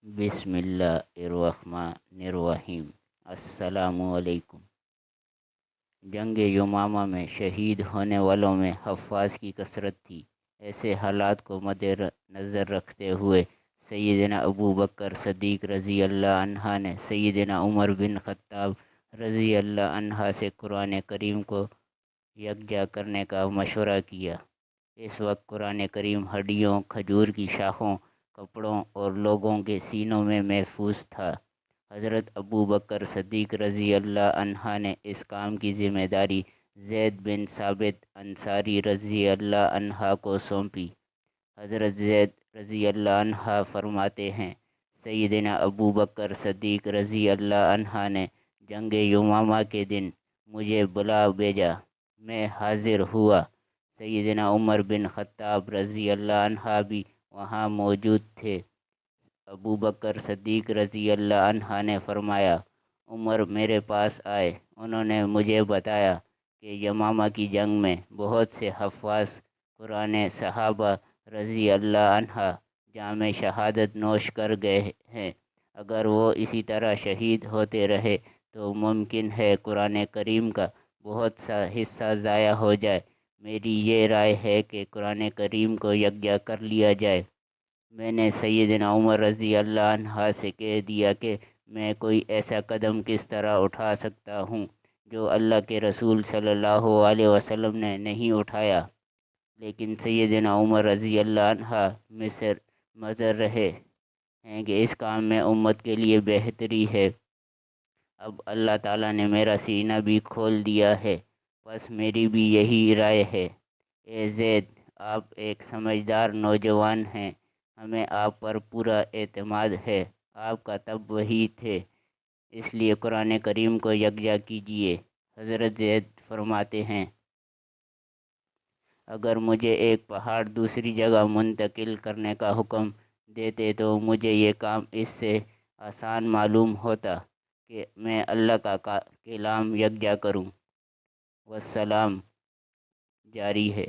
بسم اللہ الرحمن الرحیم۔ السلام علیکم۔ جنگ یمامہ میں شہید ہونے والوں میں حفاظ کی کثرت تھی۔ ایسے حالات کو مد نظر رکھتے ہوئے سیدنا ابو بکر صدیق رضی اللہ عنہ نے سیدنا عمر بن خطاب رضی اللہ عنہ سے قرآن کریم کو یکجا کرنے کا مشورہ کیا۔ اس وقت قرآن کریم ہڈیوں، کھجور کی شاخوں، کپڑوں اور لوگوں کے سینوں میں محفوظ تھا۔ حضرت ابو بکر صدیق رضی اللہ عنہ نے اس کام کی ذمہ داری زید بن ثابت انصاری رضی اللہ عنہ کو سونپی۔ حضرت زید رضی اللہ عنہ فرماتے ہیں، سیدنا ابو بکر صدیق رضی اللہ عنہ نے جنگ یمامہ کے دن مجھے بلا بھیجا۔ میں حاضر ہوا۔ سیدنا عمر بن خطاب رضی اللہ عنہ بھی وہاں موجود تھے۔ ابو بکر صدیق رضی اللہ عنہ نے فرمایا، عمر میرے پاس آئے۔ انہوں نے مجھے بتایا کہ یمامہ کی جنگ میں بہت سے حفاظ قرآن صحابہ رضی اللہ عنہ جام شہادت نوش کر گئے ہیں۔ اگر وہ اسی طرح شہید ہوتے رہے تو ممکن ہے قرآن کریم کا بہت سا حصہ ضائع ہو جائے۔ میری یہ رائے ہے کہ قرآن کریم کو یکجا کر لیا جائے۔ میں نے سیدنا عمر رضی اللہ عنہ سے کہہ دیا کہ میں کوئی ایسا قدم کس طرح اٹھا سکتا ہوں جو اللہ کے رسول صلی اللہ علیہ وسلم نے نہیں اٹھایا، لیکن سیدنا عمر رضی اللہ عنہ مصر رہے ہیں کہ اس کام میں امت کے لیے بہتری ہے۔ اب اللہ تعالیٰ نے میرا سینہ بھی کھول دیا ہے، بس میری بھی یہی رائے ہے۔ اے زید، آپ ایک سمجھدار نوجوان ہیں، ہمیں آپ پر پورا اعتماد ہے۔ آپ کا تب وہی تھے، اس لیے قرآن کریم کو یکجا کیجیے۔ حضرت زید فرماتے ہیں، اگر مجھے ایک پہاڑ دوسری جگہ منتقل کرنے کا حکم دیتے تو مجھے یہ کام اس سے آسان معلوم ہوتا کہ میں اللہ کا کلام یکجا کروں۔ والسلام جاری ہے۔